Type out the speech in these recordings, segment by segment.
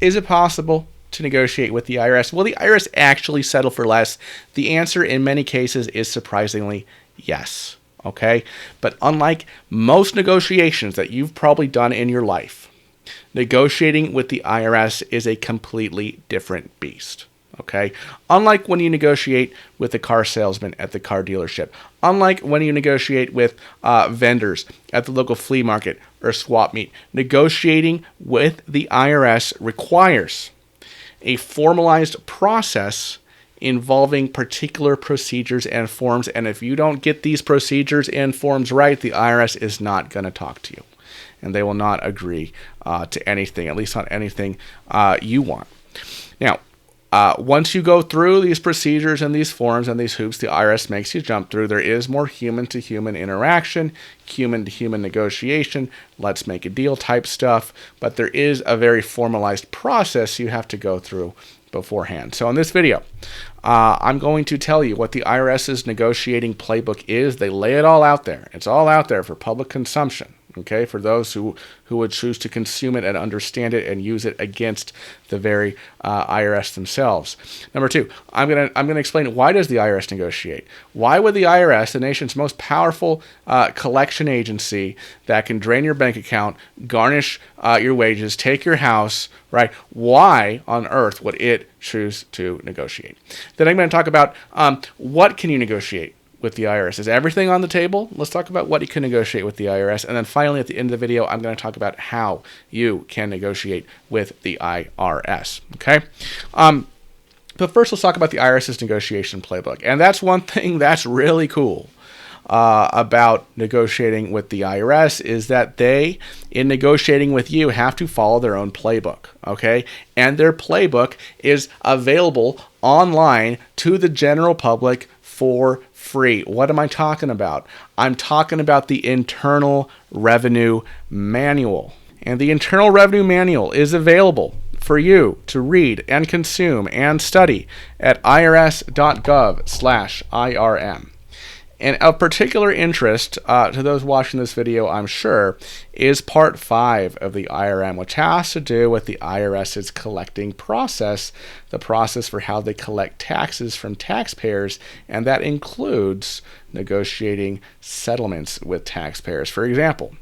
Is it possible to negotiate with the IRS? Will the IRS actually settle for less? The answer in many cases is surprisingly yes. Okay? But unlike most negotiations that you've probably done in your life, negotiating with the IRS is a completely different beast. Okay? Unlike when you negotiate with a car salesman at the car dealership, unlike when you negotiate with vendors at the local flea market or swap meet, negotiating with the IRS requires a formalized process involving particular procedures and forms. And if you don't get these procedures and forms right, the IRS is not going to talk to you. And they will not agree to anything, at least not anything you want. Now, once you go through these procedures and these forms and these hoops the IRS makes you jump through, there is more human-to-human interaction, human-to-human negotiation, let's make a deal type stuff, but there is a very formalized process you have to go through beforehand. So in this video, I'm going to tell you what the IRS's negotiating playbook is. They lay it all out there. It's all out there for public consumption. Okay, for those who would choose to consume it and understand it and use it against the very IRS themselves. Number two, I'm gonna explain, why does the IRS negotiate? Why would the IRS, the nation's most powerful collection agency that can drain your bank account, garnish your wages, take your house, right? Why on earth would it choose to negotiate? Then I'm going to talk about what can you negotiate with the IRS. Is everything on the table? Let's talk about what you can negotiate with the IRS. And then finally, at the end of the video, I'm going to talk about how you can negotiate with the IRS. Okay? But first, let's talk about the IRS's negotiation playbook. And that's one thing that's really cool about negotiating with the IRS, is that they, in negotiating with you, have to follow their own playbook. Okay? And their playbook is available online to the general public for free. What am I talking about? I'm talking about the Internal Revenue Manual. And the Internal Revenue Manual is available for you to read and consume and study at irs.gov/IRM. And of particular interest to those watching this video, I'm sure, is Part 5 of the IRM, which has to do with the IRS's collecting process, the process for how they collect taxes from taxpayers, and that includes negotiating settlements with taxpayers. For example,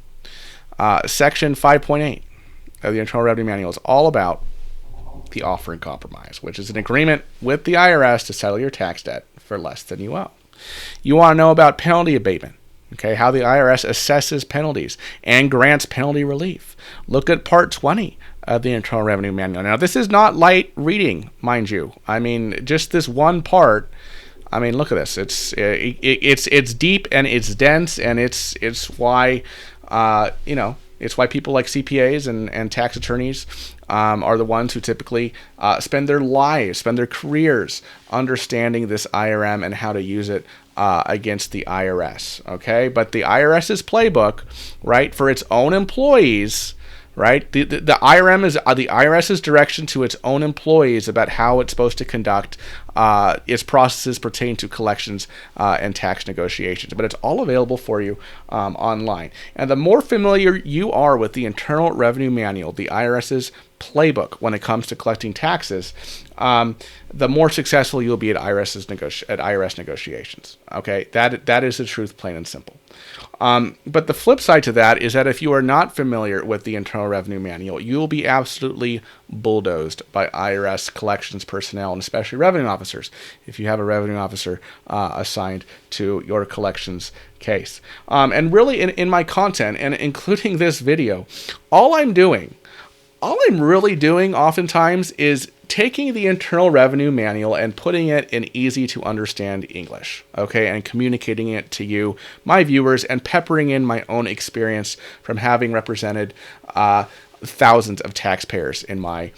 Section 5.8 of the Internal Revenue Manual is all about the offer in compromise, which is an agreement with the IRS to settle your tax debt for less than you owe. You want to know about penalty abatement, okay, how the IRS assesses penalties and grants penalty relief. Look at Part 20 of the Internal Revenue Manual. Now, this is not light reading, mind you. I mean, just this one part. I mean, look at this. It's deep and it's dense, and it's why it's why people like CPAs and tax attorneys are the ones who typically spend their lives, spend their careers understanding this IRM and how to use it against the IRS. Okay, but the IRS's playbook, right, for its own employees, right? The IRM is the IRS's direction to its own employees about how it's supposed to conduct its processes pertaining to collections and tax negotiations. But it's all available for you online. And the more familiar you are with the Internal Revenue Manual, the IRS's playbook when it comes to collecting taxes, the more successful you'll be at IRS negotiations. Okay, that is the truth, plain and simple. But the flip side to that is that if you are not familiar with the Internal Revenue Manual, you will be absolutely bulldozed by IRS collections personnel, and especially revenue officers, if you have a revenue officer assigned to your collections case. And really, in my content, and including this video, all I'm really doing oftentimes is taking the Internal Revenue Manual and putting it in easy to understand English, okay, and communicating it to you, my viewers, and peppering in my own experience from having represented thousands of taxpayers in my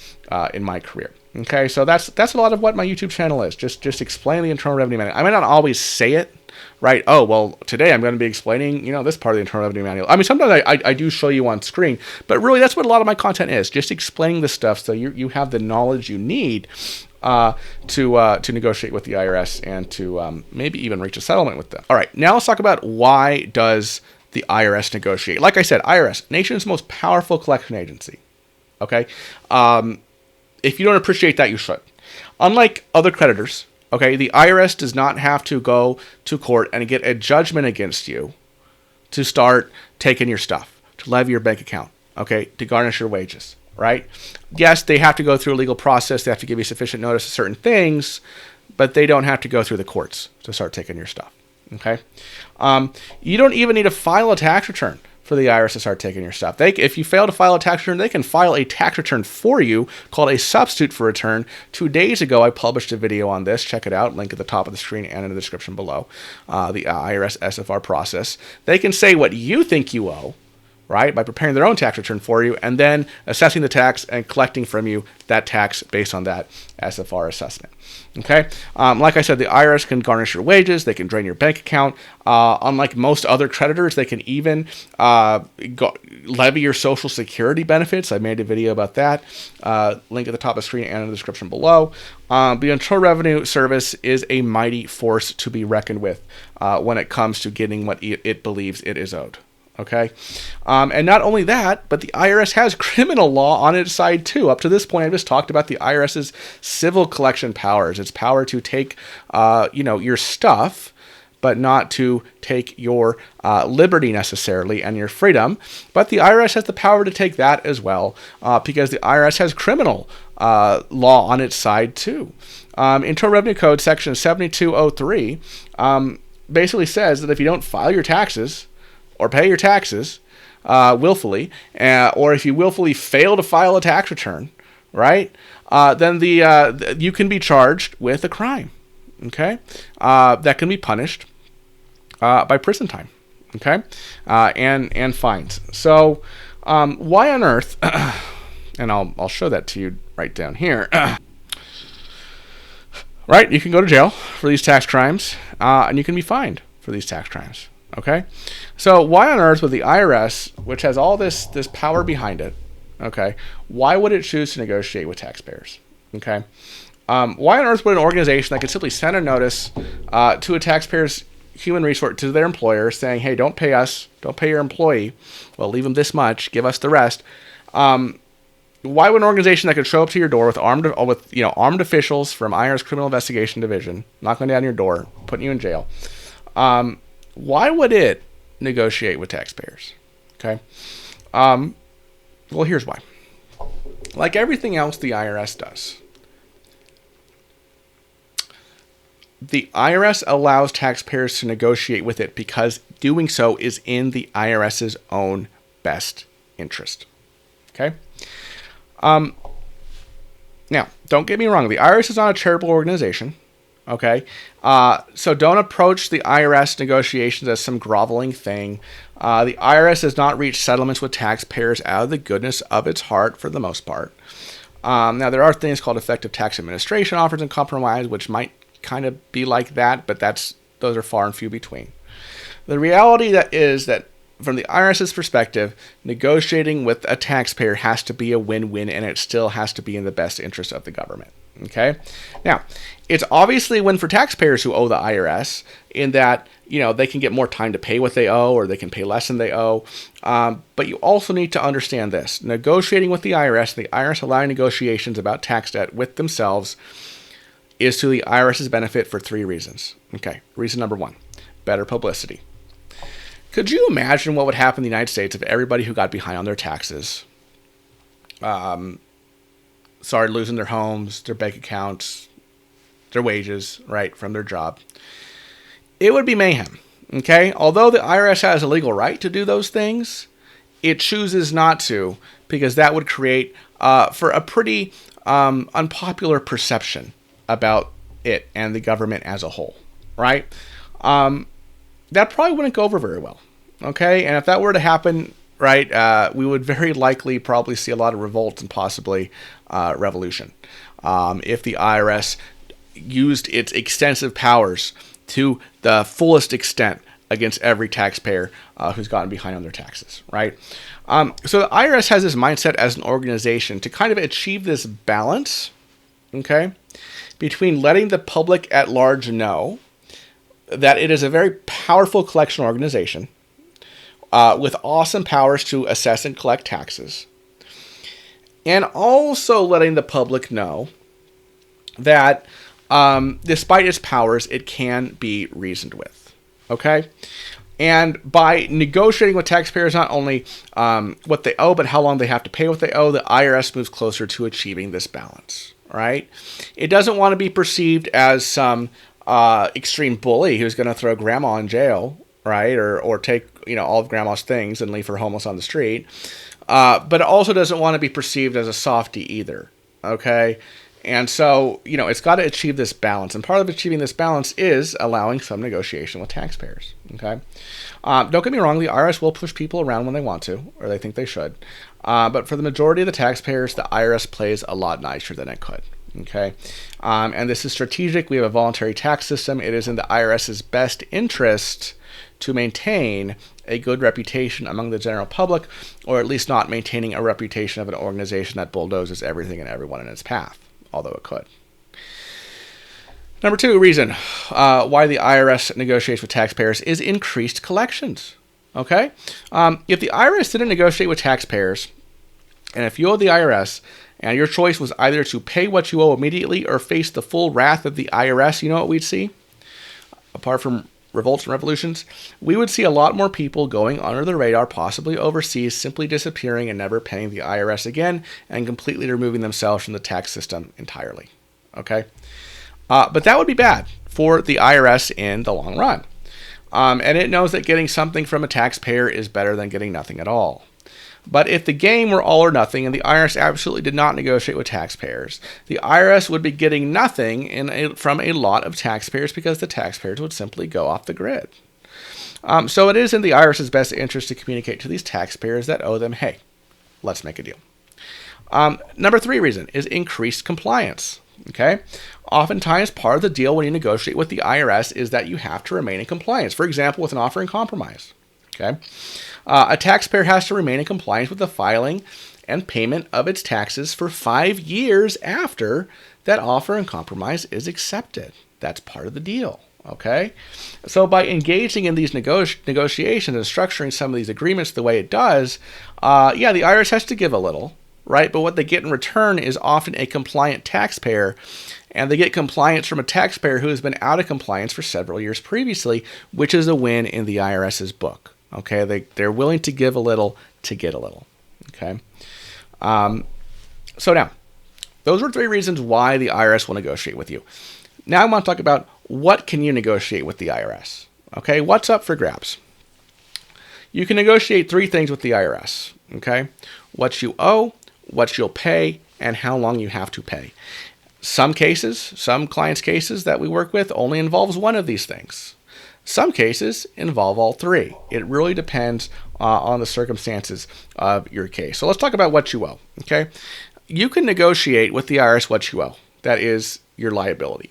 career. Okay, so that's a lot of what my YouTube channel is. Just explain the Internal Revenue Manual. I may not always say it, right? Oh, well, today I'm going to be explaining, this part of the Internal Revenue Manual. I mean, sometimes I do show you on screen, but really that's what a lot of my content is, just explaining the stuff so you have the knowledge you need to negotiate with the IRS and to maybe even reach a settlement with them. All right, now let's talk about why does the IRS negotiate. Like I said, IRS, nation's most powerful collection agency, okay? if you don't appreciate that, you should. Unlike other creditors, okay, the IRS does not have to go to court and get a judgment against you to start taking your stuff, to levy your bank account, okay, to garnish your wages, right? Yes, they have to go through a legal process. They have to give you sufficient notice of certain things, but they don't have to go through the courts to start taking your stuff, okay? You don't even need to file a tax return for the IRS to start taking your stuff. If you fail to file a tax return, they can file a tax return for you called a substitute for return. 2 days ago, I published a video on this. Check it out. Link at the top of the screen and in the description below. The IRS SFR process. They can say what you think you owe, right, by preparing their own tax return for you and then assessing the tax and collecting from you that tax based on that SFR assessment. Okay, like I said, the IRS can garnish your wages. They can drain your bank account. Unlike most other creditors, they can even levy your Social Security benefits. I made a video about that. Link at the top of the screen and in the description below. The Internal Revenue Service is a mighty force to be reckoned with when it comes to getting what it believes it is owed. Okay, and not only that, but the IRS has criminal law on its side too. Up to this point, I just talked about the IRS's civil collection powers. Its power to take, your stuff, but not to take your liberty necessarily and your freedom. But the IRS has the power to take that as well, because the IRS has criminal law on its side too. Internal Revenue Code Section 7203 basically says that if you don't file your taxes or pay your taxes willfully, or if you willfully fail to file a tax return, right, then you can be charged with a crime, okay, that can be punished by prison time, okay, and fines. So why on earth, and I'll show that to you right down here, right, you can go to jail for these tax crimes, and you can be fined for these tax crimes. Okay, so why on earth would the IRS, which has all this power behind it, okay, why would it choose to negotiate with taxpayers? Okay, why on earth would an organization that could simply send a notice to a taxpayer's human resource, to their employer, saying, hey, don't pay us, don't pay your employee, well, leave them this much, give us the rest. Why would an organization that could show up to your door with armed officials from IRS Criminal Investigation Division, knocking down your door, putting you in jail, why would it negotiate with taxpayers? Okay. Well, here's why. Like everything else the IRS does, the IRS allows taxpayers to negotiate with it because doing so is in the IRS's own best interest. Okay. Now, don't get me wrong. The IRS is not a charitable organization. Okay, so don't approach the IRS negotiations as some groveling thing. The IRS does not reach settlements with taxpayers out of the goodness of its heart for the most part. Now, there are things called effective tax administration offers and compromise, which might kind of be like that, but those are far and few between. The reality is that from the IRS's perspective, negotiating with a taxpayer has to be a win-win, and it still has to be in the best interest of the government. Okay, now it's obviously a win for taxpayers who owe the IRS in that they can get more time to pay what they owe, or they can pay less than they owe. But you also need to understand this: negotiating with the IRS, the IRS allowing negotiations about tax debt with themselves, is to the IRS's benefit for 3 reasons. Okay, reason number 1: better publicity. Could you imagine what would happen in the United States if everybody who got behind on their taxes started losing their homes, their bank accounts, their wages, right, from their job? It would be mayhem, okay? Although the IRS has a legal right to do those things, it chooses not to, because that would create for a pretty unpopular perception about it and the government as a whole, right? That probably wouldn't go over very well, okay? And if that were to happen, right, we would very likely probably see a lot of revolt and possibly revolution if the IRS used its extensive powers to the fullest extent against every taxpayer who's gotten behind on their taxes, right? So the IRS has this mindset as an organization to kind of achieve this balance, okay, between letting the public at large know that it is a very powerful collection organization with awesome powers to assess and collect taxes, and also letting the public know that despite its powers, it can be reasoned with. Okay? And by negotiating with taxpayers not only what they owe, but how long they have to pay what they owe, the IRS moves closer to achieving this balance. Right? It doesn't want to be perceived as some extreme bully who's going to throw grandma in jail, right? Or take all of grandma's things and leave her homeless on the street. But it also doesn't want to be perceived as a softie either. Okay? And so, it's got to achieve this balance. And part of achieving this balance is allowing some negotiation with taxpayers. Okay? Don't get me wrong, the IRS will push people around when they want to, or they think they should. But for the majority of the taxpayers, the IRS plays a lot nicer than it could. Okay? And this is strategic. We have a voluntary tax system. It is in the IRS's best interest to maintain a good reputation among the general public, or at least not maintaining a reputation of an organization that bulldozes everything and everyone in its path, although it could. Number 2 reason why the IRS negotiates with taxpayers is increased collections. Okay? If the IRS didn't negotiate with taxpayers, and if you owe the IRS, and your choice was either to pay what you owe immediately or face the full wrath of the IRS, you know what we'd see? Apart from revolts and revolutions, we would see a lot more people going under the radar, possibly overseas, simply disappearing and never paying the IRS again, and completely removing themselves from the tax system entirely. Okay? But that would be bad for the IRS in the long run. And it knows that getting something from a taxpayer is better than getting nothing at all. But if the game were all or nothing and the IRS absolutely did not negotiate with taxpayers, the IRS would be getting nothing from a lot of taxpayers because the taxpayers would simply go off the grid. So it is in the IRS's best interest to communicate to these taxpayers that owe them, hey, let's make a deal. Number 3 reason is increased compliance. Okay? Oftentimes, part of the deal when you negotiate with the IRS is that you have to remain in compliance. For example, with an offer in compromise. Okay? A taxpayer has to remain in compliance with the filing and payment of its taxes for 5 years after that offer in compromise is accepted. That's part of the deal. Okay? So by engaging in these negotiations and structuring some of these agreements the way it does, the IRS has to give a little, right? But what they get in return is often a compliant taxpayer, and they get compliance from a taxpayer who has been out of compliance for several years previously, which is a win in the IRS's book. Okay, they're willing to give a little to get a little. Okay, so now, those are 3 reasons why the IRS will negotiate with you. Now I want to talk about what can you negotiate with the IRS. Okay, what's up for grabs? You can negotiate 3 things with the IRS. Okay, what you owe, what you'll pay, and how long you have to pay. Some clients' cases that we work with only involves one of these things. Some cases involve all 3. It really depends on the circumstances of your case. So let's talk about what you owe. Okay, you can negotiate with the IRS what you owe. That is your liability.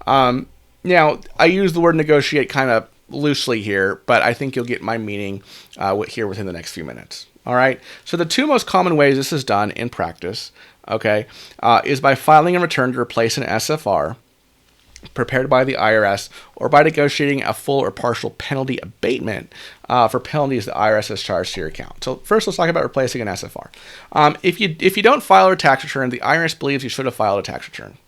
Now, I use the word negotiate kind of loosely here, but I think you'll get my meaning here within the next few minutes. All right. So the 2 most common ways this is done in practice, okay, is by filing a return to replace an SFR prepared by the IRS, or by negotiating a full or partial penalty abatement for penalties the IRS has charged to your account. So first, let's talk about replacing an SFR. If you don't file a tax return, the IRS believes you should have filed a tax return.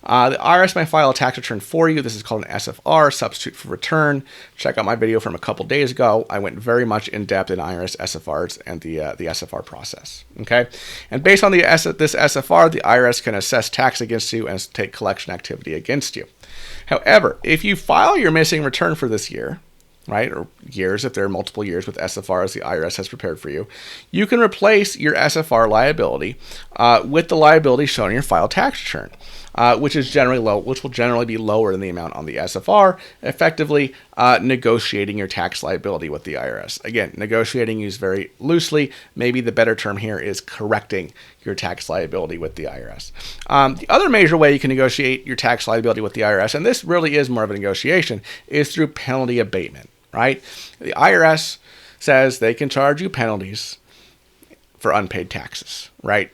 The IRS may file a tax return for you. This is called an SFR, substitute for return. Check out my video from a couple days ago. I went very much in depth in IRS SFRs and the SFR process. Okay, and based on this SFR, the IRS can assess tax against you and take collection activity against you. However, if you file your missing return for this year, right, or years if there are multiple years with SFRs the IRS has prepared for you, you can replace your SFR liability with the liability shown in your filed tax return. Which will generally be lower than the amount on the SFR, effectively negotiating your tax liability with the IRS. Again, negotiating used very loosely. Maybe the better term here is correcting your tax liability with the IRS. The other major way you can negotiate your tax liability with the IRS, and this really is more of a negotiation, is through penalty abatement, right? The IRS says they can charge you penalties for unpaid taxes, right?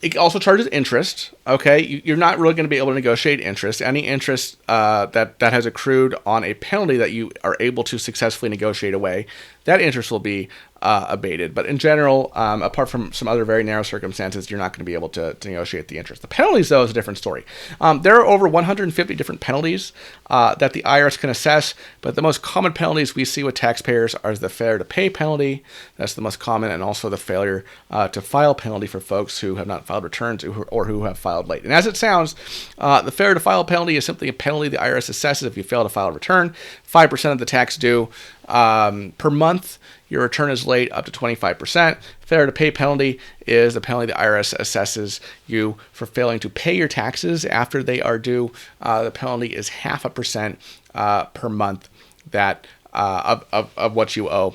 It also charges interest. Okay, you're not really going to be able to negotiate interest. Any interest that has accrued on a penalty that you are able to successfully negotiate away, that interest will be abated. But in general, apart from some other very narrow circumstances, you're not going to be able to negotiate the interest. The penalties, though, is a different story. There are over 150 different penalties that the IRS can assess, but the most common penalties we see with taxpayers are the failure to pay penalty. That's the most common, and also the failure to file penalty for folks who have not filed returns or who have filed late. And as it sounds, the failure to file penalty is simply a penalty the IRS assesses if you fail to file a return. 5% of the tax due per month. Your return is late, up to 25%. Failure to pay penalty is the penalty the IRS assesses you for failing to pay your taxes after they are due. The penalty is 0.5% per month that of what you owe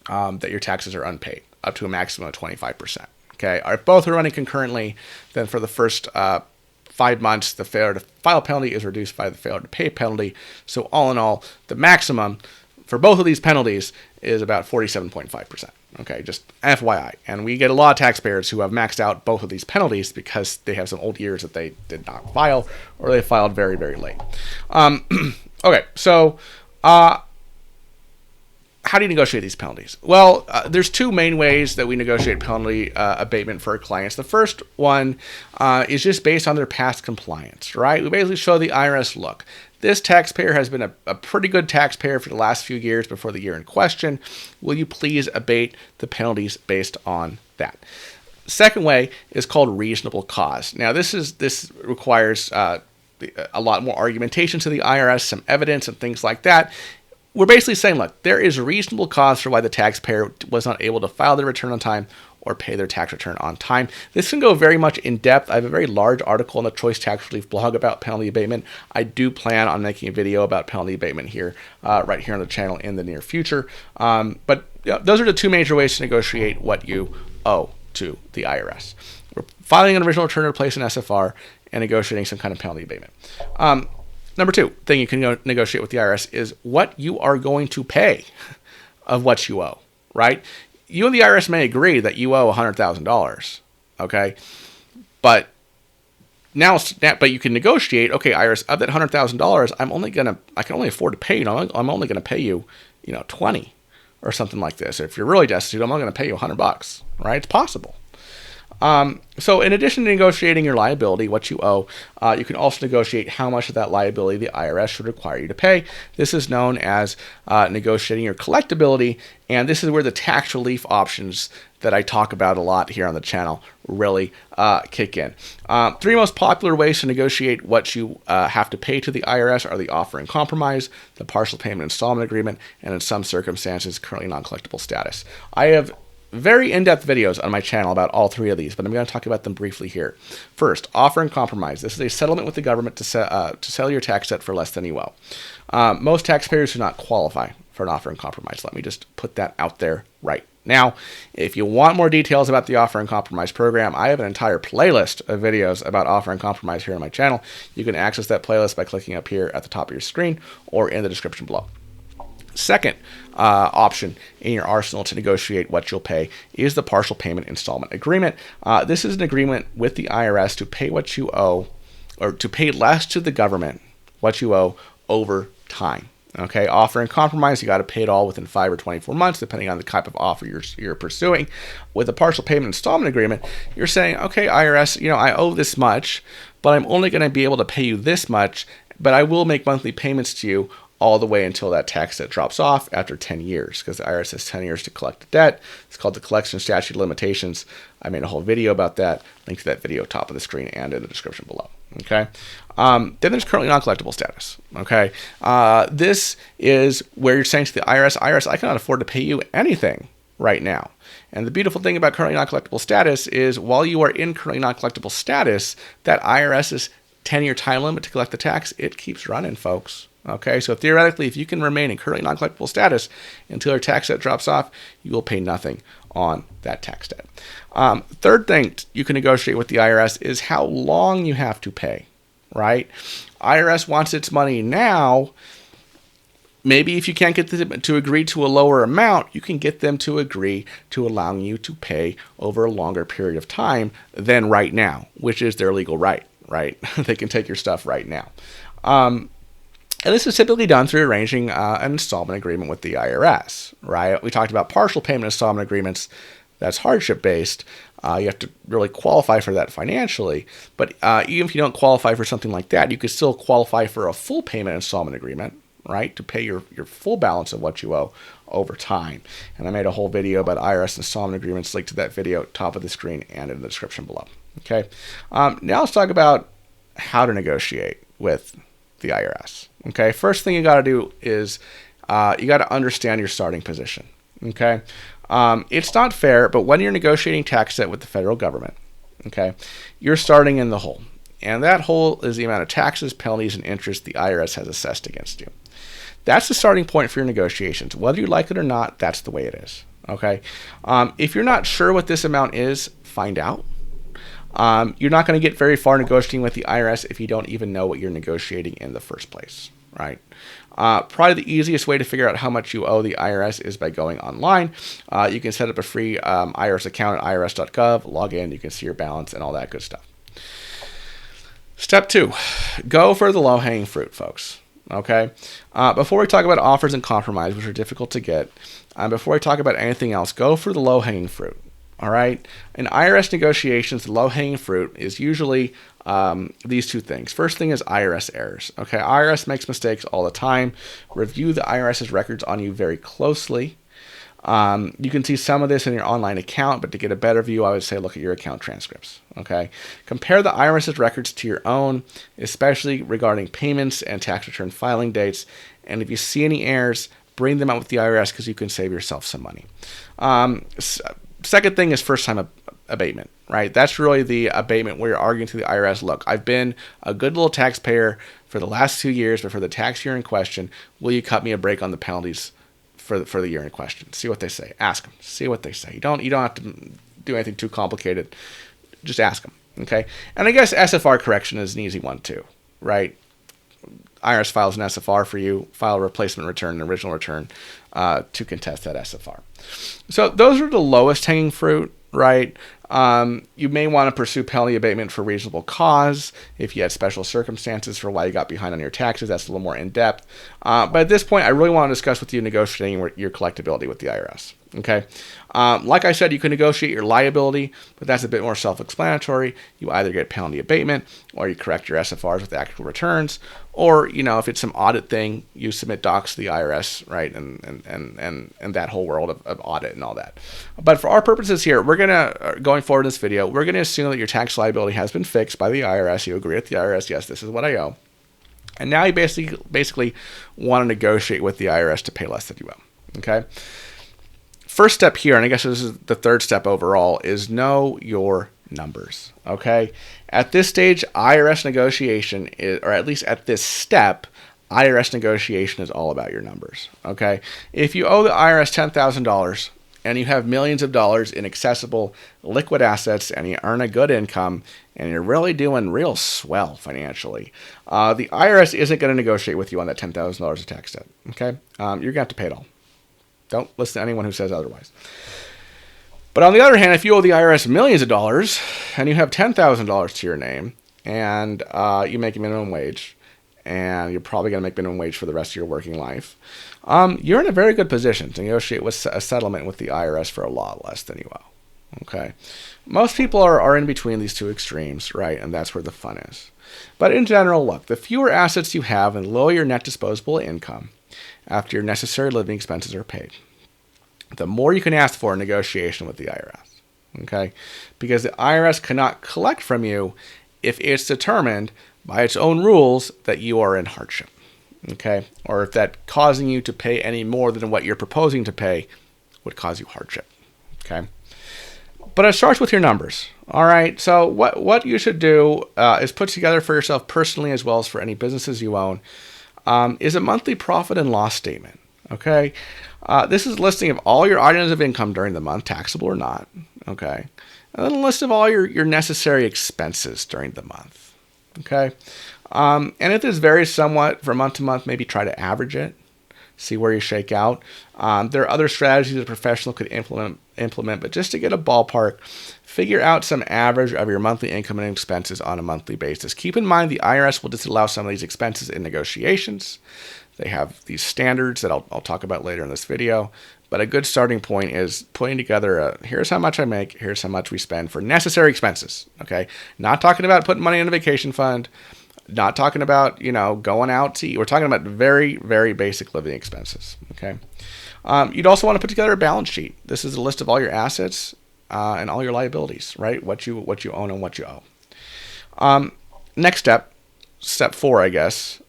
that your taxes are unpaid, up to a maximum of 25%. Okay, if both are running concurrently, then for the first 5 months, the failure to file penalty is reduced by the failure to pay penalty. So all in all, the maximum for both of these penalties is about 47.5%. Okay, just FYI. And we get a lot of taxpayers who have maxed out both of these penalties because they have some old years that they did not file, or they filed very, very late. Okay, so how do you negotiate these penalties? Well, there's two main ways that we negotiate penalty abatement for our clients. The first one is just based on their past compliance, right? We basically show the IRS, look, this taxpayer has been a pretty good taxpayer for the last few years before the year in question. Will you please abate the penalties based on that? Second way is called reasonable cause. Now, this requires a lot more argumentation to the IRS, some evidence and things like that. We're basically saying, look, there is reasonable cause for why the taxpayer was not able to file their return on time or pay their tax return on time. This can go very much in depth. I have a very large article on the Choice Tax Relief blog about penalty abatement. I do plan on making a video about penalty abatement here, right here on the channel in the near future. But those are the two major ways to negotiate what you owe to the IRS. We're filing an original return to place an SFR and negotiating some kind of penalty abatement. Number two thing you can negotiate with the IRS is what you are going to pay of what you owe, right? You and the IRS may agree that you owe $100,000, okay? But you can negotiate, okay, IRS, of that $100,000, I can only afford to pay you, I'm only going to pay you, 20 or something like this. If you're really destitute, I'm only going to pay you $100, right? It's possible. So in addition to negotiating your liability, what you owe, you can also negotiate how much of that liability the IRS should require you to pay. This is known as negotiating your collectability, and this is where the tax relief options that I talk about a lot here on the channel really kick in. Three most popular ways to negotiate what you have to pay to the IRS are the offer in compromise, the partial payment installment agreement, and in some circumstances, currently non-collectible status. I have very in-depth videos on my channel about all three of these, but I'm going to talk about them briefly here. First, offer in compromise. This is a settlement with the government to sell your tax debt for less than you owe. Most taxpayers do not qualify for an offer in compromise. Let me just put that out there right now. If you want more details about the offer in compromise program, I have an entire playlist of videos about offer in compromise here on my channel. You can access that playlist by clicking up here at the top of your screen or in the description below. Second option in your arsenal to negotiate what you'll pay is the partial payment installment agreement. This is an agreement with the IRS to pay what you owe, or to pay less to the government what you owe over time. Okay, offer in compromise, you got to pay it all within 5 or 24 months, depending on the type of offer you're pursuing. With a partial payment installment agreement, you're saying, okay, IRS, I owe this much, but I'm only going to be able to pay you this much, but I will make monthly payments to you all the way until that tax debt drops off after 10 years, because the IRS has 10 years to collect the debt. It's called the collection statute of limitations. I made a whole video about that. Link to that video top of the screen and in the description below. Okay. Then there's currently non-collectible status. Okay. This is where you're saying to the IRS, I cannot afford to pay you anything right now. And the beautiful thing about currently non-collectible status is while you are in currently non-collectible status, that IRS's 10-year time limit to collect the tax, it keeps running, folks. Okay, so theoretically, if you can remain in currently non-collectible status until your tax debt drops off, you will pay nothing on that tax debt. Third thing you can negotiate with the IRS is how long you have to pay, right? IRS wants its money now. Maybe if you can't get them to agree to a lower amount, you can get them to agree to allowing you to pay over a longer period of time than right now, which is their legal right? They can take your stuff right now. And this is typically done through arranging an installment agreement with the IRS, right? We talked about partial payment installment agreements. That's hardship based. You have to really qualify for that financially. But even if you don't qualify for something like that, you could still qualify for a full payment installment agreement, right? To pay your full balance of what you owe over time. And I made a whole video about IRS installment agreements, linked to that video top of the screen and in the description below. Okay. Now let's talk about how to negotiate with the IRS. Okay. First thing you got to do is you got to understand your starting position. Okay. It's not fair, but when you're negotiating tax debt with the federal government, okay, you're starting in the hole. And that hole is the amount of taxes, penalties, and interest the IRS has assessed against you. That's the starting point for your negotiations. Whether you like it or not, that's the way it is. Okay. If you're not sure what this amount is, find out. You're not going to get very far negotiating with the IRS if you don't even know what you're negotiating in the first place, right? Probably the easiest way to figure out how much you owe the IRS is by going online. You can set up a free IRS account at irs.gov, log in, you can see your balance and all that good stuff. Step 2, go for the low-hanging fruit, folks. Okay. Before we talk about offers and compromise, which are difficult to get, before I talk about anything else, go for the low-hanging fruit. All right. In IRS negotiations, the low-hanging fruit is usually these two things. First thing is IRS errors. Okay. IRS makes mistakes all the time. Review the IRS's records on you very closely. You can see some of this in your online account, but to get a better view, I would say look at your account transcripts. Okay. Compare the IRS's records to your own, especially regarding payments and tax return filing dates. And if you see any errors, bring them out with the IRS because you can save yourself some money. Second thing is first-time abatement, right? That's really the abatement where you're arguing to the IRS, look, I've been a good little taxpayer for the last 2 years, but for the tax year in question, will you cut me a break on the penalties for the year in question? See what they say. Ask them. See what they say. You don't have to do anything too complicated. Just ask them, okay? And I guess SFR correction is an easy one too, right? IRS files an SFR for you, file a replacement return, an original return to contest that SFR. So those are the lowest hanging fruit, right? You may want to pursue penalty abatement for reasonable cause if you had special circumstances for why you got behind on your taxes. That's a little more in depth. But at this point, I really want to discuss with you negotiating your collectability with the IRS. Okay. Like I said, you can negotiate your liability, but that's a bit more self-explanatory. You either get penalty abatement or you correct your SFRs with actual returns, or, if it's some audit thing, you submit docs to the IRS, right? And that whole world of audit and all that. But for our purposes here, going forward in this video, we're going to assume that your tax liability has been fixed by the IRS. You agree with the IRS, yes, this is what I owe. And now you basically want to negotiate with the IRS to pay less than you owe. Okay. First step here, and I guess this is the third step overall, is know your numbers. Okay. At this stage, IRS negotiation or at least at this step, IRS negotiation is all about your numbers. Okay. If you owe the IRS $10,000 and you have millions of dollars in accessible liquid assets and you earn a good income and you're really doing real swell financially, the IRS isn't going to negotiate with you on that $10,000 of tax debt. Okay. You're going to have to pay it all. Don't listen to anyone who says otherwise. But on the other hand, if you owe the IRS millions of dollars and you have $10,000 to your name and you make minimum wage, and you're probably going to make minimum wage for the rest of your working life, you're in a very good position to negotiate with a settlement with the IRS for a lot less than you owe. Okay. Most people are in between these two extremes, right? And that's where the fun is. But in general, look, the fewer assets you have and lower your net disposable income after your necessary living expenses are paid, the more you can ask for in negotiation with the IRS. Okay. Because the IRS cannot collect from you if it's determined by its own rules that you are in hardship. Okay. Or if that causing you to pay any more than what you're proposing to pay would cause you hardship. Okay. But it starts with your numbers. All right. So what you should do is put together for yourself personally, as well as for any businesses you own, is a monthly profit and loss statement. Okay. This is a listing of all your items of income during the month, taxable or not. Okay. And then a list of all your necessary expenses during the month. Okay. And if this varies somewhat from month to month, maybe try to average it. see where you shake out. There are other strategies a professional could implement, but just to get a ballpark, figure out some average of your monthly income and expenses on a monthly basis. Keep in mind the IRS will disallow some of these expenses in negotiations. They have these standards that I'll talk about later in this video. But a good starting point is putting together here's how much I make, here's how much we spend for necessary expenses, okay? Not talking about putting money in a vacation fund, not talking about, going out to eat. We're talking about very, very basic living expenses, okay? You'd also want to put together a balance sheet. This is a list of all your assets and all your liabilities, right? What you own and what you owe. Next step 4, I guess,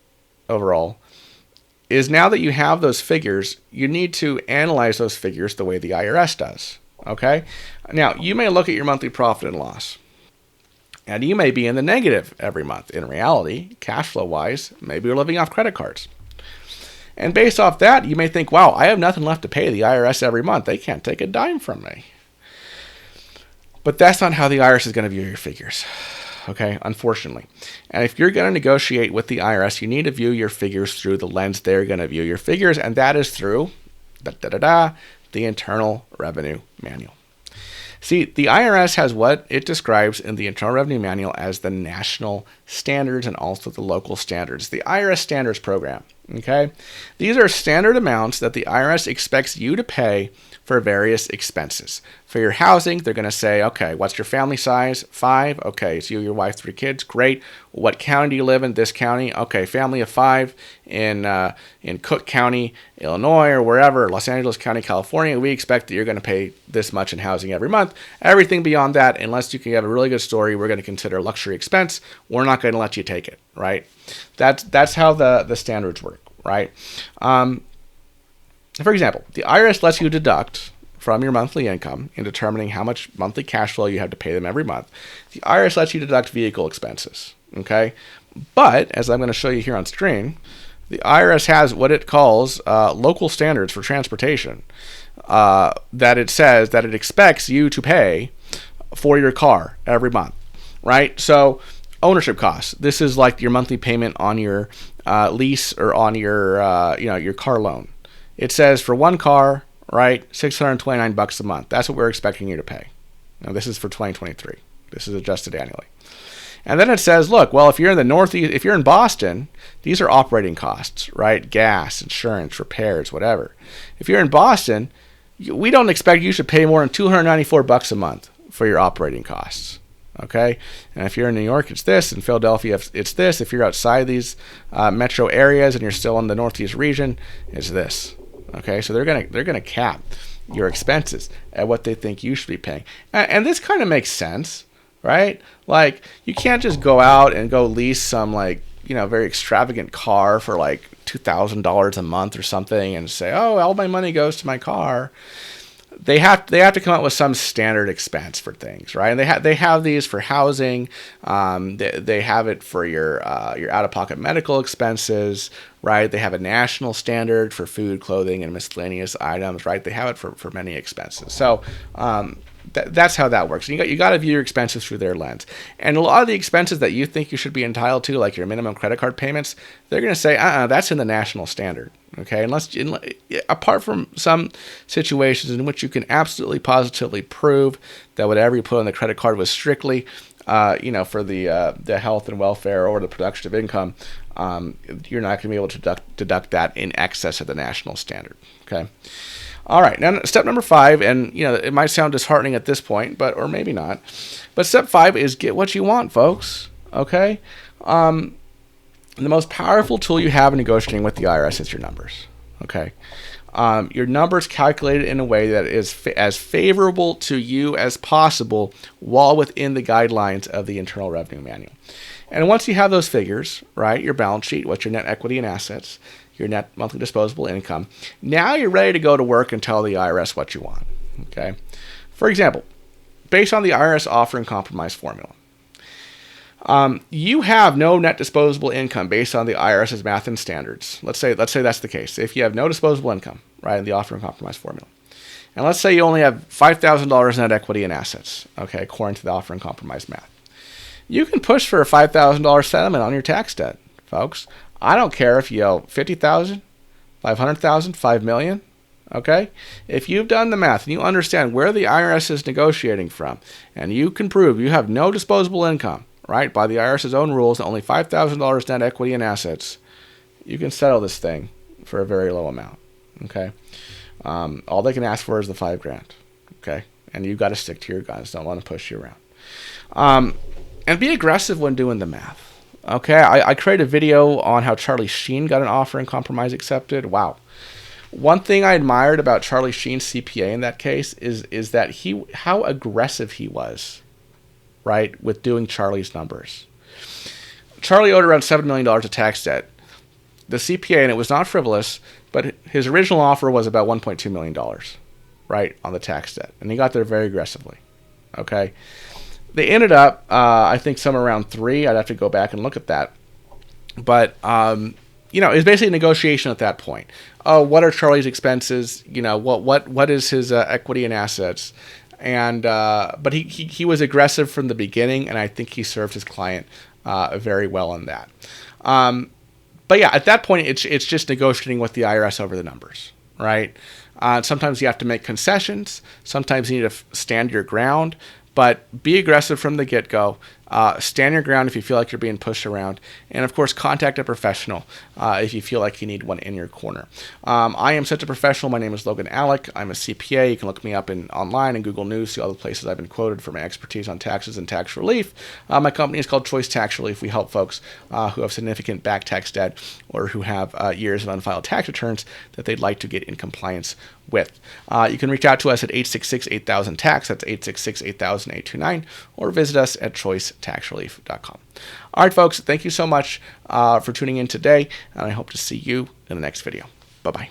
overall, is now that you have those figures, you need to analyze those figures the way the IRS does, okay? Now, you may look at your monthly profit and loss, and you may be in the negative every month. In reality, cash flow-wise, maybe you're living off credit cards. And based off that, you may think, wow, I have nothing left to pay the IRS every month. They can't take a dime from me. But that's not how the IRS is going to view your figures. Okay, unfortunately. And if you're going to negotiate with the IRS, you need to view your figures through the lens they're going to view your figures, and that is through the Internal Revenue Manual. See, the IRS has what it describes in the Internal Revenue Manual as the national standards and also the local standards, the IRS Standards Program. Okay, these are standard amounts that the IRS expects you to pay for various expenses. For your housing, they're going to say, okay, what's your family size? 5. Okay, it's you, your wife, 3 kids. Great. What county do you live in? This county. Okay, family of 5 in Cook County, Illinois, or wherever, Los Angeles County, California. We expect that you're going to pay this much in housing every month. Everything beyond that, unless you can have a really good story, we're going to consider a luxury expense. We're not going to let you take it, right? That's how the standards work, right? For example, the IRS lets you deduct from your monthly income in determining how much monthly cash flow you have to pay them every month. The IRS lets you deduct vehicle expenses, okay? But, as I'm going to show you here on screen, the IRS has what it calls local standards for transportation that it says that it expects you to pay for your car every month, right? So, ownership costs. This is like your monthly payment on your lease or on your car loan. It says for one car, right, $629 a month. That's what we're expecting you to pay. Now, this is for 2023. This is adjusted annually. And then it says, look, well, if you're in the Northeast, if you're in Boston, these are operating costs, right? Gas, insurance, repairs, whatever. If you're in Boston, we don't expect you should pay more than $294 a month for your operating costs. Okay, and if you're in New York, it's this. In Philadelphia, it's this. If you're outside these metro areas and you're still in the Northeast region, it's this. Okay, so they're gonna cap your expenses at what they think you should be paying, and this kind of makes sense, right? Like, you can't just go out and go lease some very extravagant car for like $2,000 a month or something and say, oh, all my money goes to my car. They have to come up with some standard expense for things, right? And they have these for housing. They have it for your out-of-pocket medical expenses, right? They have a national standard for food, clothing, and miscellaneous items, right? They have it for many expenses. So that's how that works. You got to view your expenses through their lens. And a lot of the expenses that you think you should be entitled to, like your minimum credit card payments, they're going to say, that's in the national standard. Okay, apart from some situations in which you can absolutely positively prove that whatever you put on the credit card was strictly, for the health and welfare or the production of income, you're not going to be able to deduct that in excess of the national standard. Okay. All right. Now, step number 5, and it might sound disheartening at this point, or maybe not. But step 5 is get what you want, folks. Okay. The most powerful tool you have in negotiating with the IRS is your numbers. Okay. Your numbers calculated in a way that is as favorable to you as possible while within the guidelines of the Internal Revenue Manual. And once you have those figures, right, your balance sheet, what's your net equity and assets, your net monthly disposable income, now you're ready to go to work and tell the IRS what you want. Okay. For example, based on the IRS offer and compromise formula, you have no net disposable income based on the IRS's math and standards. Let's say that's the case. If you have no disposable income, right, in the offer and compromise formula, and let's say you only have $5,000 net equity and assets, okay, according to the offer and compromise math, you can push for a $5,000 settlement on your tax debt, folks. I don't care if you owe $50,000, 500,000, 5 million. Okay? If you've done the math and you understand where the IRS is negotiating from, and you can prove you have no disposable income, right, by the IRS's own rules, only $5,000 net equity and assets, you can settle this thing for a very low amount. Okay? All they can ask for is the $5,000. Okay? And you've got to stick to your guns. Don't want to push you around. And be aggressive when doing the math. Okay? I created a video on how Charlie Sheen got an offer and compromise accepted. Wow. One thing I admired about Charlie Sheen's CPA in that case is that how aggressive he was, right, with doing Charlie's numbers. Charlie owed around $7 million of tax debt. The CPA, and it was not frivolous, but his original offer was about $1.2 million, right, on the tax debt. And he got there very aggressively, okay? They ended up, I think, somewhere around 3. I'd have to go back and look at that. But, it was basically a negotiation at that point. Oh, what are Charlie's expenses? What is his equity and assets? And but he was aggressive from the beginning, and I think he served his client very well in that. But yeah, at that point, it's just negotiating with the IRS over the numbers, right? Sometimes you have to make concessions. Sometimes you need to stand your ground. But be aggressive from the get-go. Stand your ground if you feel like you're being pushed around. And, of course, contact a professional if you feel like you need one in your corner. I am such a professional. My name is Logan Alec. I'm a CPA. You can look me up online and Google News, see all the places I've been quoted for my expertise on taxes and tax relief. My company is called Choice Tax Relief. We help folks who have significant back tax debt or who have years of unfiled tax returns that they'd like to get in compliance with. You can reach out to us at 866-8000-TAX. That's 866-8000-829. Or visit us at choicetaxrelief.com. All right, folks, thank you so much for tuning in today, and I hope to see you in the next video. Bye-bye.